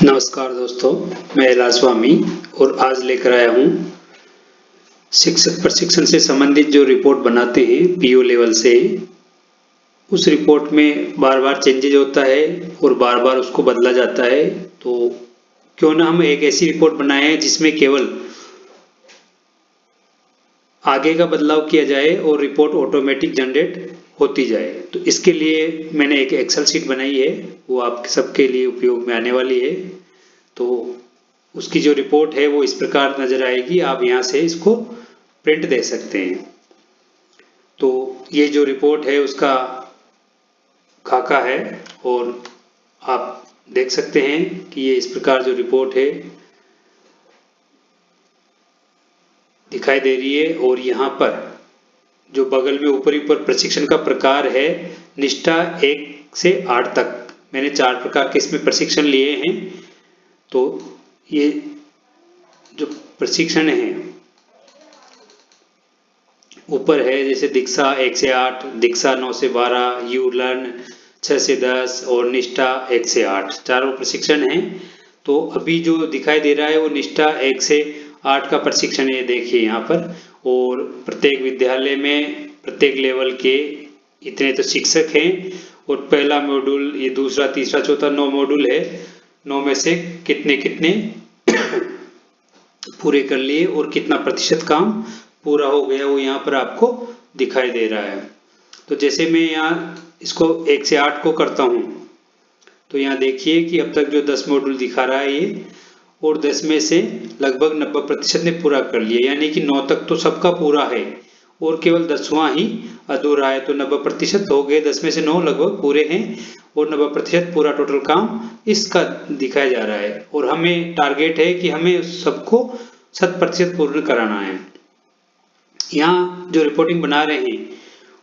नमस्कार दोस्तों, मैं एला स्वामी और आज लेकर आया हूँ शिक्षक प्रशिक्षण से संबंधित जो रिपोर्ट बनाते हैं पीओ लेवल से। उस रिपोर्ट में बार बार चेंजेज होता है और बार बार उसको बदला जाता है। तो क्यों ना हम एक ऐसी रिपोर्ट बनाएं जिसमें केवल आगे का बदलाव किया जाए और रिपोर्ट ऑटोमेटिक जनरेट होती जाए। तो इसके लिए मैंने एक एक्सेल शीट बनाई है, वो आप सबके लिए उपयोग में आने वाली है। तो उसकी जो रिपोर्ट है वो इस प्रकार नजर आएगी। आप यहाँ से इसको प्रिंट दे सकते हैं। तो ये जो रिपोर्ट है उसका खाका है और आप देख सकते हैं कि ये इस प्रकार जो रिपोर्ट है दिखाई दे रही है। और यहाँ पर जो बगल में ऊपरी ऊपर प्रशिक्षण का प्रकार है, निष्ठा 1 से 8 तक मैंने 4 प्रकार के इसमें प्रशिक्षण लिए हैं। तो ये जो प्रशिक्षण है ऊपर है, जैसे दीक्षा 1 से 8, दीक्षा 9 से 12, यू लर्न 6 से 10 और निष्ठा 1 से 8, चारों प्रशिक्षण हैं। तो अभी जो दिखाई दे रहा है वो निष्ठा 1 से 8 का प्रशिक्षण है, देखिए यहाँ पर। और प्रत्येक विद्यालय में प्रत्येक लेवल के इतने तो शिक्षक हैं और पहला मॉड्यूल, ये दूसरा, तीसरा, चौथा 9 मॉड्यूल है। 9 में से कितने कितने पूरे कर लिए और कितना प्रतिशत काम पूरा हो गया वो यहाँ पर आपको दिखाई दे रहा है। तो जैसे मैं यहाँ इसको 1 से 8 को करता हूँ तो यहाँ देखिए कि अब तक जो 10 मॉड्यूल दिखा रहा है ये, और 10 में से लगभग 90% ने पूरा कर लिया, यानी कि 9 तक तो सबका पूरा है और केवल 10वां ही अधूरा है। तो 90% हो गए, 10 में से 9 लगभग पूरे हैं और 90% पूरा टोटल काम इसका दिखाया जा रहा है। और हमें टारगेट है कि हमें सबको 100% पूर्ण कराना है। यहाँ जो रिपोर्टिंग बना रहे हैं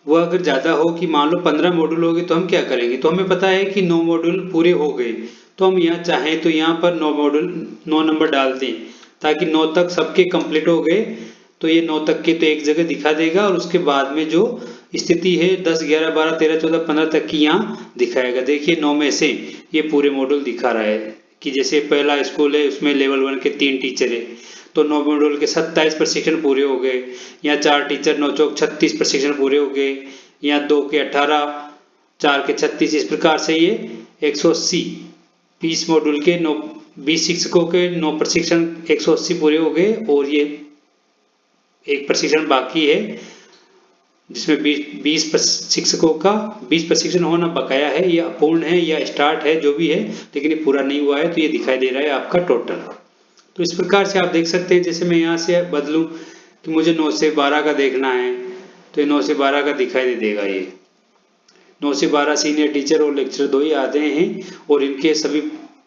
वह अगर ज़्यादा हो कि मान लो 15 मॉड्यूल हो गए तो हम क्या करेंगे। तो हमें पता है कि 9 मॉड्यूल पूरे हो गए, तो हम यहाँ चाहें तो यहाँ पर 9 मॉड्यूल 9 नंबर डाल दें ताकि 9 तक सबके कंप्लीट हो गए। तो ये 9 तक के तो एक जगह दिखा देगा और उसके बाद में जो स्थिति है 10, 11, 12, 13, 14, 15 तक की यहाँ दिखाएगा। देखिए 9 में से ये पूरे मॉड्यूल दिखा रहा है कि जैसे पहला स्कूल है उसमें लेवल 1 के 3 टीचर है तो 9 मॉड्यूल के 27 प्रशिक्षण पूरे हो गए। यहाँ 4 टीचर 9 चौक 36 प्रशिक्षण पूरे हो गए। यहाँ 2 के 18, 4 के 36, इस प्रकार से ये 180 20 मॉड्यूल के 20 शिक्षकों के 9 प्रशिक्षण 180 पूरे हो गए। और ये एक प्रशिक्षण बाकी है जिसमें 20 शिक्षकों का 20 प्रशिक्षण होना बकाया है, या अपूर्ण है या स्टार्ट है, जो भी है, लेकिन ये पूरा नहीं हुआ है। तो ये दिखाई दे रहा है आपका टोटल। तो इस प्रकार से आप देख सकते हैं। जैसे मैं यहाँ से बदलूं कि मुझे 9 से 12 का देखना है तो ये 9 से 12 का दिखाई दे देगा। ये 9 से 12 सीनियर टीचर और लेक्चर 2 ही आते हैं और इनके सभी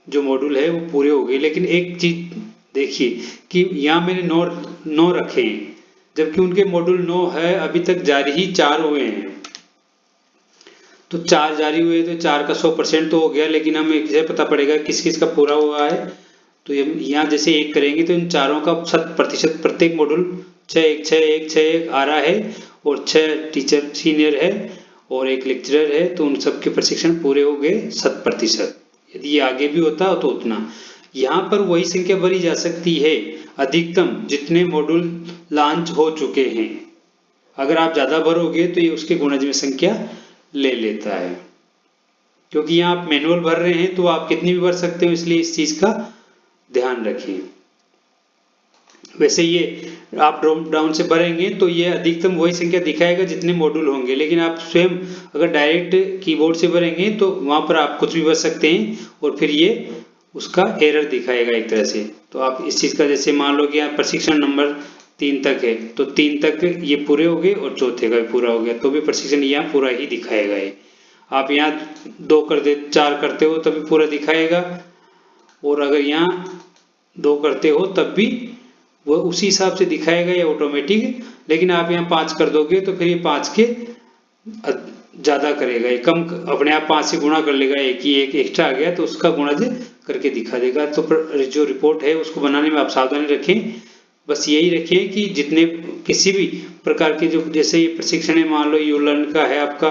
जो मॉड्यूल है वो पूरे हो गए। लेकिन एक चीज देखिए कि यहाँ मैंने 9 रखे हैं जबकि उनके मॉड्यूल 9 है, अभी तक जारी ही 4 हुए हैं। तो 4 जारी हुए तो 4 का 100% तो हो गया, लेकिन हमें कैसे पता पड़ेगा किस किस का पूरा हुआ है। तो यहाँ जैसे 1 करेंगे तो इन चारों का 100% प्रत्येक मॉड्यूल 6, 1, 6, 1, 6, 1 आ रहा है और 6 टीचर सीनियर है और 1 लेक्चरर है। तो उन सबके प्रशिक्षण पूरे हो गए 100%। यदि ये आगे भी होता तो उतना। यहाँ पर वही संख्या भरी जा सकती है अधिकतम जितने मॉड्यूल लॉन्च हो चुके हैं। अगर आप ज़्यादा भरोगे तो ये उसके गुणज में संख्या ले लेता है, क्योंकि यहाँ आप मैनुअल भर रहे हैं तो आप कितनी भी भर सकते हो, इसलिए इस चीज़ का ध्यान रखिए। वैसे ये आप ड्रॉप डाउन से भरेंगे तो ये अधिकतम वही संख्या दिखाएगा जितने मॉड्यूल होंगे, लेकिन आप स्वयं अगर डायरेक्ट कीबोर्ड से भरेंगे तो वहां पर आप कुछ भी भर सकते हैं और फिर ये उसका एरर दिखाएगा एक तरह से। तो आप इस चीज़ का, जैसे मान लो कि यहाँ प्रशिक्षण नंबर 3 तक है तो 3 तक ये पूरे हो गए और चौथे का भी पूरा हो गया तो भी प्रशिक्षण यहाँ पूरा ही दिखाएगा। ये आप यहाँ 2 कर दे 4 करते हो तभी पूरा दिखाएगा, और अगर यहाँ 2 करते हो तब भी वह उसी हिसाब से दिखाएगा या ऑटोमेटिक। लेकिन आप यहाँ 5 कर दोगे तो फिर ये 5 के ज़्यादा करेगा, ये कम अपने आप 5 से गुणा कर लेगा। एक एक्स्ट्रा आ गया तो उसका गुणज करके दिखा देगा। तो जो रिपोर्ट है उसको बनाने में आप सावधानी रखें। बस यही रखिए कि जितने किसी भी प्रकार के जो, जैसे ये प्रशिक्षण है, मान लो यू लर्न का है आपका,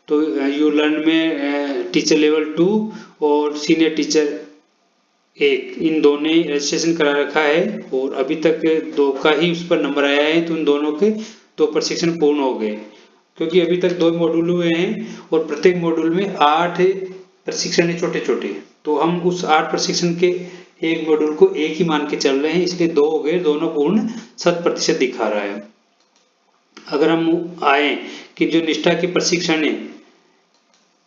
तो यू लर्न में टीचर लेवल 2 और सीनियर टीचर एक, इन दोनों ने रजिस्ट्रेशन करा रखा है और अभी तक 2 का ही उस पर नंबर आया है, तो उन दोनों के 2 प्रशिक्षण पूर्ण हो गए, क्योंकि अभी तक 2 मॉड्यूल हुए हैं और प्रत्येक मॉड्यूल में 8 प्रशिक्षण है छोटे छोटे, तो हम उस 8 प्रशिक्षण के एक मॉड्यूल को एक ही मान के चल रहे हैं, इसलिए 2 हो गए, दोनों पूर्ण 100% दिखा रहा है। अगर हम आए कि जो निष्ठा के प्रशिक्षण है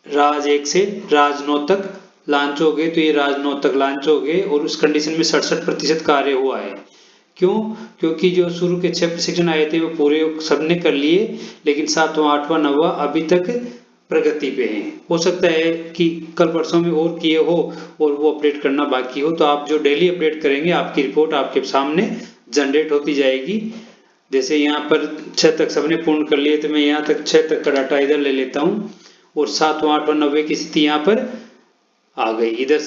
राज 1 से राज 9 तक लॉन्च हो गए, तो ये राज 9 तक लॉन्च हो गए और उस कंडीशन में 67% कार्य हुआ है। क्यों? क्योंकि जो शुरू के 6 प्रशिक्षण आए थे वो पूरे सबने कर लिए, लेकिन 7वां 8वां 9वां अभी तक प्रगति पे हैं। हो सकता है कि कल परसों में और किए हो और वो अपडेट करना बाकी हो, तो आप जो डेली अपडेट करेंगे आपकी रिपोर्ट आपके सामने जनरेट होती जाएगी। जैसे यहाँ पर 6 तक सबने पूर्ण कर लिए, तो मैं यहाँ तक 6 तक का डाटा इधर ले लेता हूँ और 7वां 8वां 9वें की स्थिति यहाँ पर आ गई, इधर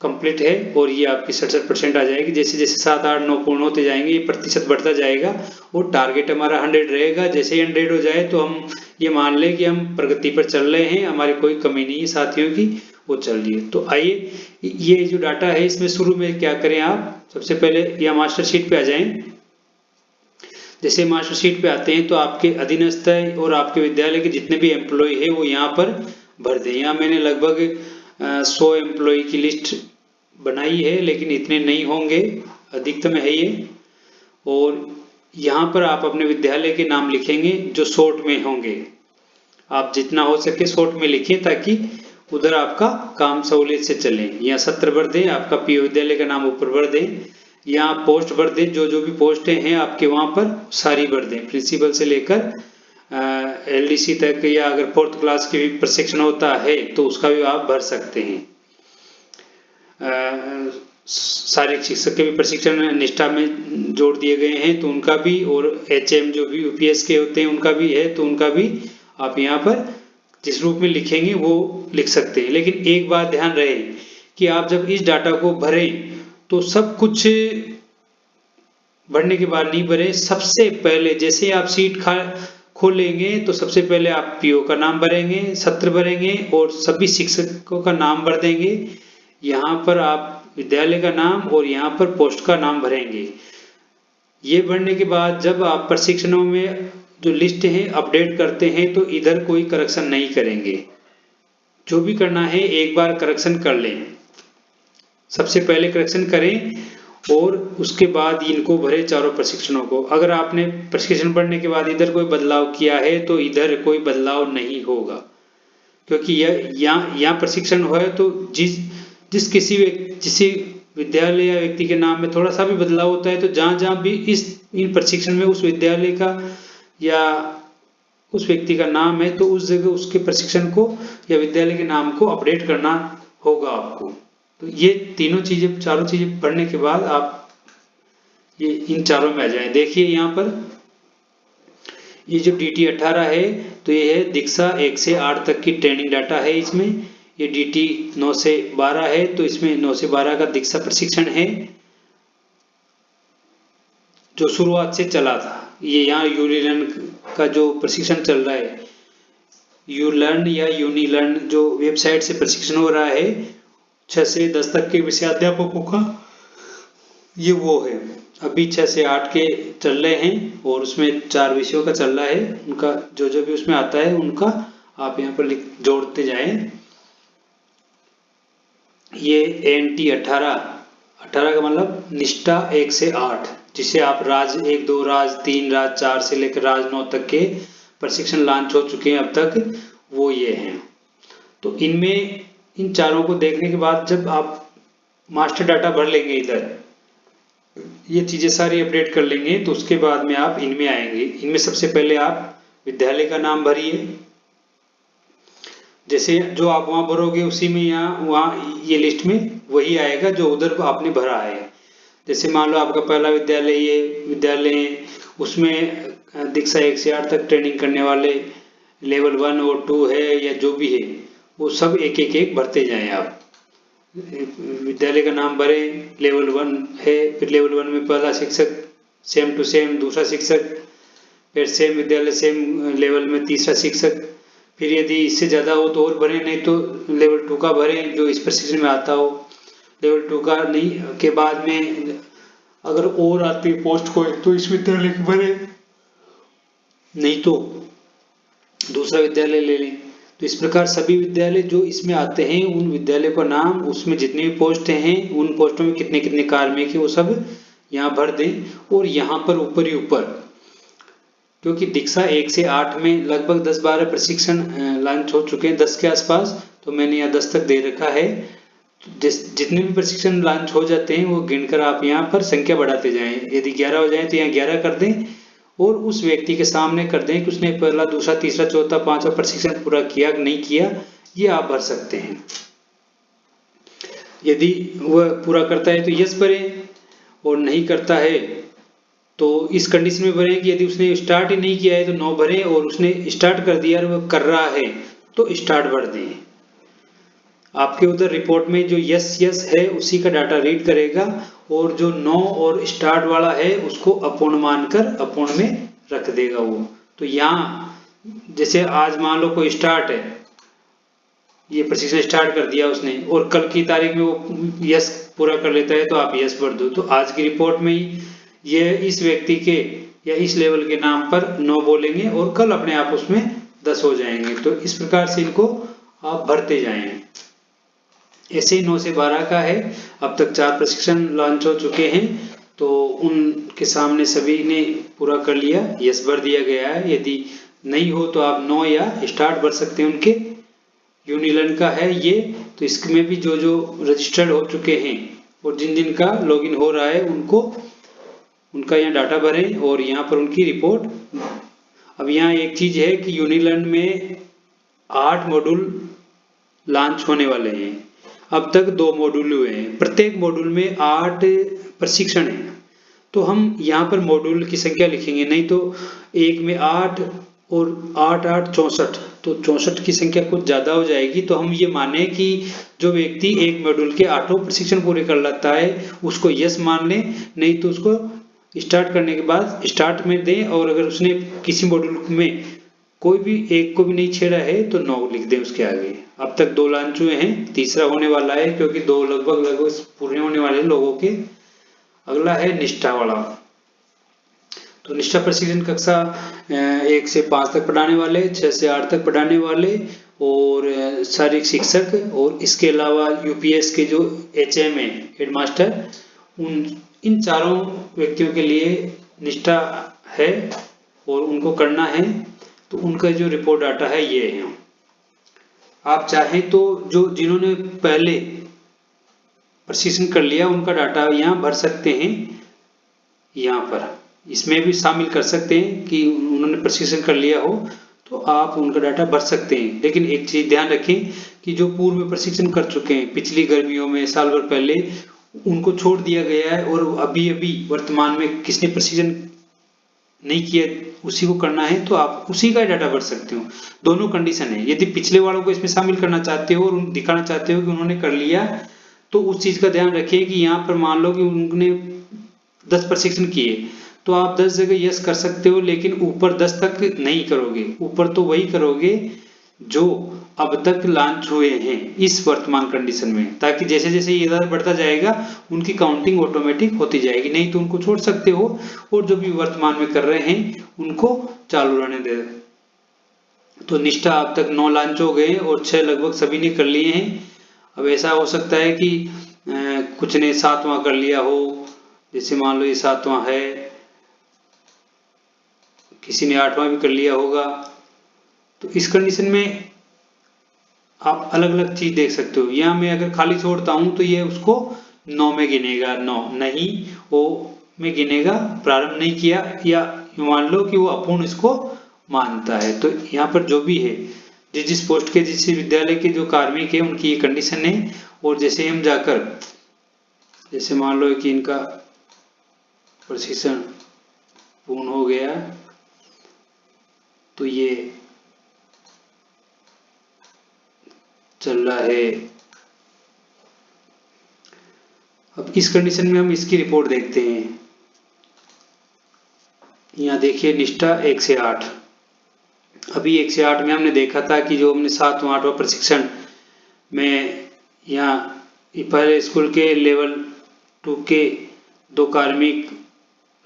कंप्लीट है और ये आपकी 67% आ जाएगी। जैसे जैसे 7 8 9 पूर्ण होते जाएंगे ये प्रतिशत बढ़ता जाएगा और टारगेट हमारा 100 रहेगा। जैसे ही 100 हो जाए तो हम ये मान लें कि हम प्रगति पर चल रहे हैं, हमारी कोई कमी नहीं है साथियों की, वो चल रही है। तो आइए ये जो डाटा है इसमें शुरू में क्या करें, आप सबसे पहले या मास्टर शीट पे आ जाएं। जैसे मास्टर शीट पे आते हैं तो आपके अधीनस्थ और आपके विद्यालय के जितने भी एम्प्लॉय है वो यहाँ पर भर दें। यहाँ मैंने लगभग 100 एम्प्लॉय की लिस्ट बनाई है, लेकिन इतने नहीं होंगे, अधिकतम है ये। और यहाँ पर आप अपने विद्यालय के नाम लिखेंगे जो शॉर्ट में होंगे, आप जितना हो सके शॉर्ट में लिखें ताकि उधर आपका काम सहूलियत से चले। यहाँ सत्र भर दें, आपका पीओ विद्यालय का नाम ऊपर भर दें, यहाँ पोस्ट भर दें, जो जो भी पोस्टें हैं आपके वहाँ पर सारी भर दें, प्रिंसिपल से लेकर एलडीसी तक, या अगर 4th क्लास के भी प्रशिक्षण होता है तो उसका भी आप भर सकते हैं। शारीरिक शिक्षक के भी प्रशिक्षण निष्ठा में जोड़ दिए गए हैं तो उनका भी, और एचएम जो भी यूपीएस के होते हैं उनका भी है तो उनका भी आप यहाँ पर जिस रूप में लिखेंगे वो लिख सकते हैं। लेकिन एक बात ध्यान रहे कि आप जब इस डाटा को भरें तो सब कुछ भरने के बाद नहीं भरें। सबसे पहले जैसे आप सीट खोलेंगे तो सबसे पहले आप पीओ का नाम भरेंगे, सत्र भरेंगे और सभी शिक्षकों का नाम भर देंगे। यहाँ पर आप विद्यालय का नाम और यहाँ पर पोस्ट का नाम भरेंगे। ये भरने के बाद जब आप प्रशिक्षणों में जो लिस्ट है अपडेट करते हैं तो इधर कोई करेक्शन नहीं करेंगे। जो भी करना है एक बार करेक्शन कर लें, सबसे पहले करेक्शन करें और उसके बाद इनको भरे चारों प्रशिक्षणों को। अगर आपने प्रशिक्षण पढ़ने के बाद इधर कोई बदलाव किया है तो इधर कोई बदलाव नहीं होगा, क्योंकि यहाँ प्रशिक्षण हुआ है तो जिस किसी विद्यालय या व्यक्ति के नाम में थोड़ा सा भी बदलाव होता है तो जहाँ भी इन प्रशिक्षण में उस विद्यालय का या उस व्यक्ति का नाम है तो उस जगह उसके प्रशिक्षण को या विद्यालय के नाम को अपडेट करना होगा आपको। तो ये चारों चीजें पढ़ने के बाद आप ये इन चारों में आ जाएं। देखिए यहाँ पर ये जो DT 18 है तो ये है दीक्षा 1 से 8 तक की ट्रेनिंग डाटा है इसमें। ये DT 9 से 12 है तो इसमें 9 से 12 का दीक्षा प्रशिक्षण है जो शुरुआत से चला था। ये यहाँ यूनिलर्न का जो प्रशिक्षण चल रहा है, यूलर्न या यूनिलर्न जो वेबसाइट से प्रशिक्षण हो रहा है 6 से 10 तक के विषयाध्यापकों का, ये वो है। अभी 6 से 8 के चल रहे हैं और उसमें 4 विषयों का चल रहा है, उनका जो जो भी उसमें आता है उनका आप यहाँ पर जोड़ते जाएं। ये NT 18 का मतलब निष्ठा 1 से 8, जिसे आप राज 1 2 राज 3 राज 4 से लेकर राज 9 तक के प्रशिक्षण लॉन्च हो चुके हैं अब तक, वो ये हैं। तो इनमें इन चारों को देखने के बाद जब आप मास्टर डाटा भर लेंगे, इधर ये चीजें सारी अपडेट कर लेंगे तो उसके बाद में आप इनमें आएंगे। इनमें सबसे पहले आप विद्यालय का नाम भरिए, जैसे जो आप वहां भरोगे उसी में वहाँ ये लिस्ट में वही आएगा जो उधर आपने भरा है। जैसे मान लो आपका पहला विद्यालय ये विद्यालय है, उसमें दीक्षा 1 से 8 तक ट्रेनिंग करने वाले लेवल 1 और 2 है या जो भी है वो सब एक भरते जाएं। आप विद्यालय का नाम भरें, लेवल 1 है, फिर लेवल 1 में पहला शिक्षक सेम टू सेम दूसरा शिक्षक, फिर सेम विद्यालय सेम लेवल में तीसरा शिक्षक, फिर यदि इससे ज़्यादा हो तो और भरें, नहीं तो लेवल 2 का भरें जो इस प्रशिक्षण में आता हो, लेवल 2 का नहीं के बाद में अगर और आती है पोस्ट कोई तो इस विद्यालय की भरे, नहीं तो दूसरा विद्यालय ले लें। तो इस प्रकार सभी विद्यालय जो इसमें आते हैं उन विद्यालय का नाम, उसमें जितनी भी पोस्टें हैं उन पोस्टों में कितने कितने कार्मिक है वो सब यहाँ भर दें। और यहाँ पर ऊपर ही ऊपर, क्योंकि दीक्षा 1 से 8 में लगभग 10-12 प्रशिक्षण लॉन्च हो चुके हैं, 10 के आसपास, तो मैंने यहाँ 10 तक दे रखा है। जितने भी प्रशिक्षण लॉन्च हो जाते हैं वो गिनकर आप यहाँ पर संख्या बढ़ाते जाएं। यदि 11 हो जाए तो यहाँ 11 कर दें और उस व्यक्ति के सामने कर दें कि उसने पहला, दूसरा, तीसरा, चौथा, पांचवा प्रशिक्षण पूरा किया कि नहीं किया, ये आप भर सकते हैं। यदि वह पूरा करता है तो यस भरें और नहीं करता है तो इस कंडीशन में भरें कि यदि उसने स्टार्ट ही नहीं किया है तो नो भरें, और उसने स्टार्ट कर दिया और वह कर रहा है तो स्टार्ट भर दें। आपके उधर रिपोर्ट में जो यस यस है उसी का डाटा रीड करेगा और जो नो और स्टार्ट वाला है उसको अपूर्ण मानकर अपूर्ण में रख देगा वो। तो यहाँ जैसे आज मान लो कोई स्टार्ट है, ये प्रशिक्षण स्टार्ट कर दिया उसने और कल की तारीख में वो यस पूरा कर लेता है तो आप यस भर दो। तो आज की रिपोर्ट में ही ये इस व्यक्ति के या इस लेवल के नाम पर 9 बोलेंगे और कल अपने आप उसमें 10 हो जाएंगे। तो इस प्रकार से इनको आप भरते जाएं। ऐसे ही 9 से 12 का है, अब तक 4 प्रशिक्षण लॉन्च हो चुके हैं, तो उनके सामने सभी ने पूरा कर लिया, यस भर दिया गया है। यदि नहीं हो तो आप 9 या स्टार्ट भर सकते हैं। उनके यूनिलन का है ये, तो इसमें भी जो जो रजिस्टर्ड हो चुके हैं और जिन जिन का लॉगिन हो रहा है उनको उनका यहाँ डाटा भरें और यहाँ पर उनकी रिपोर्ट। अब यहाँ एक चीज है कि यूनिलर्न में 8 मॉड्यूल लॉन्च होने वाले हैं। अब तक 2 मॉड्यूल हुए हैं, प्रत्येक मॉड्यूल में 8 प्रशिक्षण है। तो हम यहाँ पर मॉड्यूल की संख्या लिखेंगे, नहीं तो एक में 8 और 8 8 64, तो 64 की संख्या कुछ ज्यादा हो जाएगी। तो हम ये माने कि जो व्यक्ति एक मॉड्यूल के 8 प्रशिक्षण पूरे कर लेता है उसको यस मान लें, नहीं तो उसको स्टार्ट करने के बाद स्टार्ट में दें, और अगर उसने किसी मॉड्यूल में कोई भी एक को भी नहीं छेड़ा है तो 9 लिख दें उसके आगे। अब तक 2 लॉन्च हुए हैं, तीसरा होने वाला है क्योंकि 2 लगभग पूरे होने वाले लोगों के। अगला है निष्ठा वाला। तो निष्ठा प्रशिक्षण कक्षा 1 से 5 तक पढ़ाने वाले, 6 से 8 तक पढ़ाने वाले और शारीरिक शिक्षक, और इसके अलावा यूपीएस के जो एचएम है हेडमास्टर, इन चारों व्यक्तियों के लिए निष्ठा है और उनको करना है। तो उनका जो रिपोर्ट डाटा है ये है। आप चाहें तो जो जिन्होंने पहले प्रशिक्षण कर लिया उनका डाटा यहाँ भर सकते हैं, यहाँ पर इसमें भी शामिल कर सकते हैं कि उन्होंने प्रशिक्षण कर लिया हो तो आप उनका डाटा भर सकते हैं। लेकिन एक चीज ध्यान रखें कि जो पूर्व में प्रशिक्षण कर चुके हैं पिछली गर्मियों में, साल भर पहले, उनको छोड़ दिया गया है और अभी अभी वर्तमान में किसने प्रशिक्षण नहीं किया उसी को करना है तो आप उसी का डाटा भर सकते हो। दोनों कंडीशन है। यदि पिछले वालों को इसमें शामिल करना चाहते हो और दिखाना चाहते हो कि उन्होंने कर लिया, तो उस चीज का ध्यान रखिए कि यहाँ पर मान लो कि उन्होंने 10 प्रशिक्षण किए तो आप 10 जगह यस कर सकते हो, लेकिन ऊपर 10 तक नहीं करोगे। ऊपर तो वही करोगे जो अब तक लॉन्च हुए हैं इस वर्तमान कंडीशन में, ताकि जैसे जैसे ये इधर बढ़ता जाएगा उनकी काउंटिंग ऑटोमेटिक होती जाएगी। नहीं तो उनको छोड़ सकते हो और जो भी वर्तमान में कर रहे हैं उनको चालू रहने दे। तो निष्ठा अब तक 9 लॉन्च हो गए और 6 लगभग सभी ने कर लिए हैं। अब ऐसा हो सकता है कि कुछ ने 7वां कर लिया हो, जैसे मान लो ये 7वां है, किसी ने 8वां भी कर लिया होगा। तो इस कंडीशन में आप अलग अलग चीज देख सकते हो। यहाँ मैं अगर खाली छोड़ता हूं तो ये उसको 9 में गिनेगा, 9 नहीं वो में गिनेगा, प्रारंभ नहीं किया, या मान लो कि वो अपूर्ण इसको मानता है। तो यहाँ पर जो भी है जिस जिस पोस्ट के जिस विद्यालय के जो कार्मिक है उनकी ये कंडीशन है। और जैसे हम जाकर जैसे मान लो कि इनका प्रशिक्षण पूर्ण हो गया तो ये चल रहा है। अब इस कंडीशन में हम इसकी रिपोर्ट देखते हैं। यहाँ देखिए निष्ठा 1 से 8। अभी 1 से 8 में हमने देखा था कि जो हमने 7वां 8वां प्रशिक्षण में यहाँ पहले स्कूल के लेवल 2 के 2 कार्मिक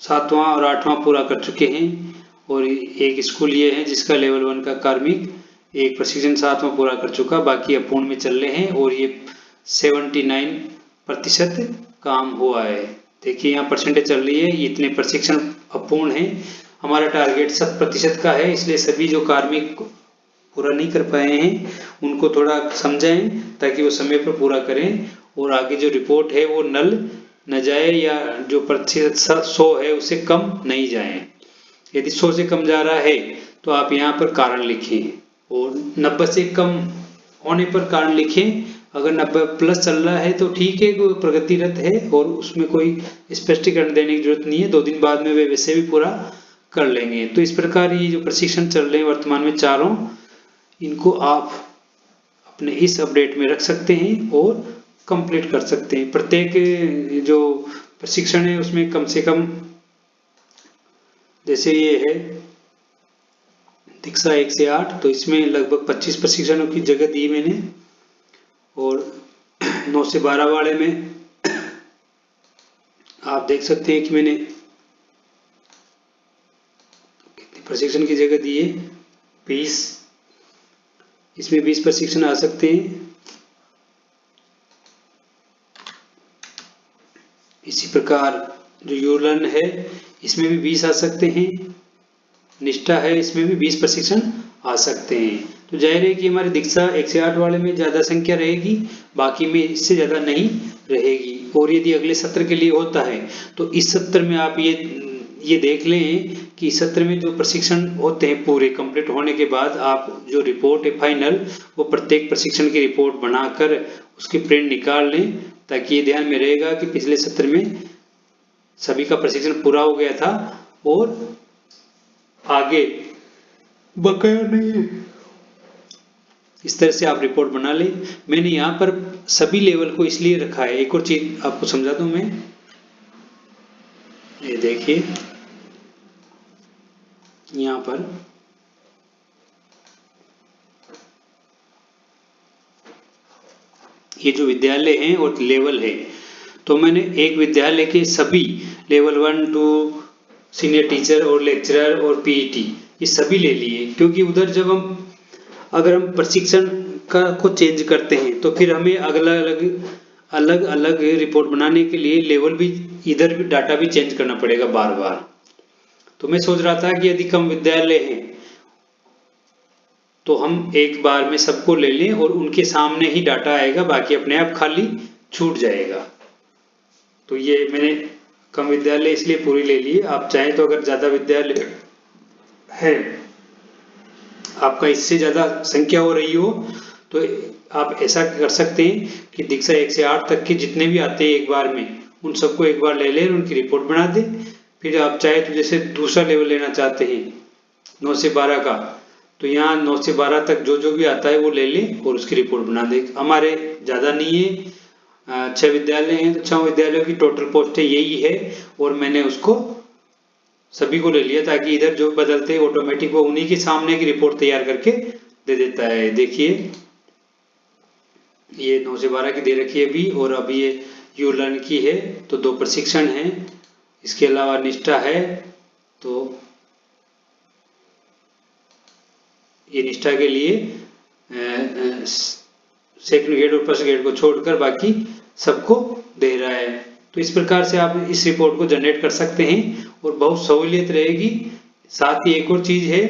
7वां और 8वां पूरा कर चुके हैं, और एक स्कूल ये है जिसका लेवल 1 का कार्मिक एक प्रशिक्षण 7वां पूरा कर चुका, बाकी अपूर्ण में चल रहे हैं, और ये 79% काम हुआ है। देखिए यहाँ परसेंटेज चल रही है, इतने प्रशिक्षण अपूर्ण है। हमारा टारगेट 100% का है, इसलिए सभी जो कार्मिक पूरा नहीं कर पाए हैं उनको थोड़ा समझाएं ताकि वो समय पर पूरा करें, और आगे जो रिपोर्ट है वो नल न जाए, या जो प्रतिशत 100 है उससे कम नहीं जाए। यदि 100 से कम जा रहा है तो आप यहाँ पर कारण लिखें, और 90 से कम होने पर कारण लिखें। अगर 90 प्लस चल रहा है तो ठीक है, कोई प्रगतिरत है और उसमें कोई स्पष्टीकरण देने की जरूरत नहीं है, 2 दिन बाद में वे वैसे भी पूरा कर लेंगे। तो इस प्रकार ये जो प्रशिक्षण चल रहे हैं वर्तमान में चारों, इनको आप अपने इस अपडेट में रख सकते हैं और कंप्लीट कर सकते हैं। प्रत्येक जो प्रशिक्षण है उसमें कम से कम, जैसे ये है दीक्षा 1 से 8, तो इसमें लगभग 25 प्रशिक्षणों की जगह दी मैंने, और 9 से 12 वाले में आप देख सकते हैं कि मैंने कितने प्रशिक्षण की जगह दी है, 20। इसमें 20 प्रशिक्षण आ सकते हैं। इसी प्रकार जो यूलर्न है इसमें भी 20 आ सकते हैं, निष्ठा है इसमें भी 20 प्रशिक्षण आ सकते हैं। तो जाहिर है कि हमारी दीक्षा 1 से 8 वाले में ज़्यादा संख्या रहेगी, बाकी में इससे ज़्यादा नहीं रहेगी। और यदि अगले सत्र के लिए होता है तो इस सत्र में आप ये देख लें कि इस सत्र में जो प्रशिक्षण होते हैं पूरे कंप्लीट होने के बाद आप जो रिपोर्ट है फाइनल, वो प्रत्येक प्रशिक्षण की रिपोर्ट बनाकर उसकी प्रिंट निकाल लें, ताकि ये ध्यान में रहेगा कि पिछले सत्र में सभी का प्रशिक्षण पूरा हो गया था और आगे बकाया नहीं है। इस तरह से आप रिपोर्ट बना लें। मैंने यहाँ पर सभी लेवल को इसलिए रखा है, एक और चीज आपको समझा दूं मैं, ये देखिए यहाँ पर ये जो विद्यालय हैं और लेवल है, तो मैंने एक विद्यालय के सभी लेवल 1 2 सीनियर टीचर और लेक्चरर और पीईटी ये सभी ले लिए, क्योंकि उधर जब अगर हम प्रशिक्षण को चेंज करते हैं तो फिर हमें अलग अलग रिपोर्ट बनाने के लिए लेवल भी, इधर भी डाटा भी चेंज करना पड़ेगा बार बार। तो मैं सोच रहा था कि यदि कम विद्यालय हैं तो हम एक बार में सबको ले लें और उनके सामने ही डाटा आएगा, बाकी अपने आप खाली छूट जाएगा। तो ये मैंने कम विद्यालय इसलिए पूरी ले ली। आप चाहें तो अगर ज्यादा विद्यालय है, आपका इससे ज्यादा संख्या हो रही हो, तो आप ऐसा कर सकते हैं कि दीक्षा 1 से 8 तक के जितने भी आते हैं एक बार में, उन सबको एक बार ले लें, उनकी रिपोर्ट बना दें। फिर आप चाहे तो जैसे दूसरा लेवल लेना चाहते हैं 9 से 12 का, तो यहाँ 9 से 12 तक जो भी आता है वो ले लें और उसकी रिपोर्ट बना दें। हमारे ज़्यादा नहीं है, 6 विद्यालय हैं, तो 6 विद्यालयों की टोटल पोस्टें यही है, और मैंने उसको सभी को ले लिया ताकि इधर जो बदलते हैं ऑटोमेटिक वो उन्हीं के सामने की रिपोर्ट तैयार करके दे देता है। देखिए ये 9 से 12 की दे रखी है अभी, और अभी ये यू लर्न की है, तो 2 प्रशिक्षण हैं। इसके अलावा निष्ठा है, तो ये निष्ठा के लिए सेकंड ग्रेड और फर्स्ट ग्रेड को छोड़कर बाकी सबको दे रहा है। तो इस प्रकार से आप इस रिपोर्ट को जनरेट कर सकते हैं और बहुत सहूलियत रहेगी। साथ ही एक और चीज है,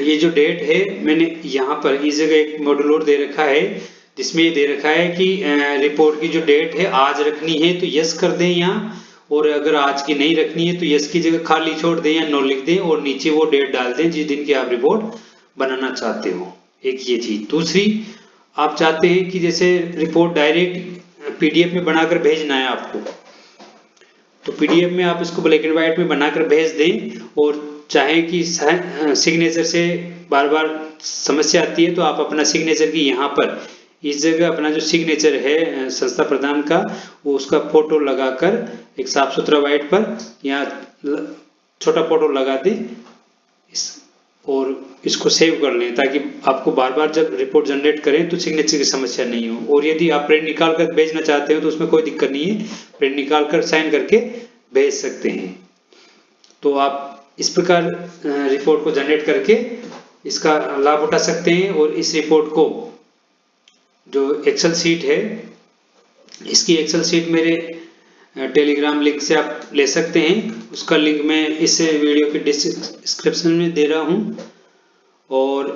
ये जो डेट है मैंने यहाँ पर इस जगह एक मॉड्यूल और दे रखा है, जिसमें ये दे रखा है कि रिपोर्ट की जो डेट है आज रखनी है तो यस कर दें यहाँ, और अगर आज की नहीं रखनी है तो यस की जगह खाली छोड़ दें या नो लिख दें, और नीचे वो डेट डाल दें जिस दिन की आप रिपोर्ट बनाना चाहते हो। एक ये चीज। दूसरी, आप चाहते हैं कि जैसे रिपोर्ट डायरेक्ट पीडीएफ में बनाकर भेजना है आपको, तो पीडीएफ में आप इसको ब्लैक एंड व्हाइट में बनाकर भेज दें, और चाहे कि सिग्नेचर से बार बार समस्या आती है तो आप अपना सिग्नेचर की यहाँ पर इस जगह अपना जो सिग्नेचर है संस्था प्रधान का, वो उसका फोटो लगाकर एक साफ सुथरा व्हाइट पर यहाँ छोटा फोटो लगा दें, इस और इसको सेव कर लें ताकि आपको बार बार जब रिपोर्ट जनरेट करें तो सिग्नेचर की समस्या नहीं हो। और यदि आप प्रिंट निकाल कर भेजना चाहते हो तो उसमें कोई दिक्कत नहीं है, प्रिंट निकाल कर साइन करके भेज सकते हैं। तो आप इस प्रकार रिपोर्ट को जनरेट करके इसका लाभ उठा सकते हैं। और इस रिपोर्ट को जो एक्सेल शीट है, इसकी एक्सेल शीट मेरे टेलीग्राम लिंक से आप ले सकते हैं। उसका लिंक मैं इस वीडियो के डिस्क्रिप्शन में दे रहा हूं। और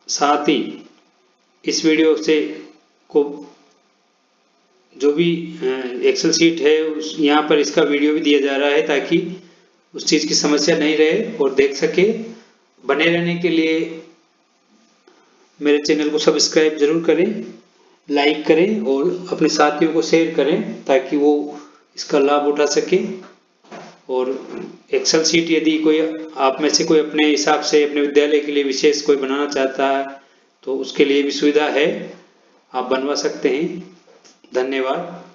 साथ ही इस वीडियो से को जो भी एक्सेल शीट है यहाँ पर इसका वीडियो भी दिया जा रहा है ताकि उस चीज़ की समस्या नहीं रहे और देख सके। बने रहने के लिए मेरे चैनल को सब्सक्राइब जरूर करें, लाइक करें और अपने साथियों को शेयर करें ताकि वो इसका लाभ उठा सके। और एक्सेल शीट यदि कोई आप में से कोई अपने हिसाब से अपने विद्यालय के लिए विशेष कोई बनाना चाहता है तो उसके लिए भी सुविधा है, आप बनवा सकते हैं। धन्यवाद।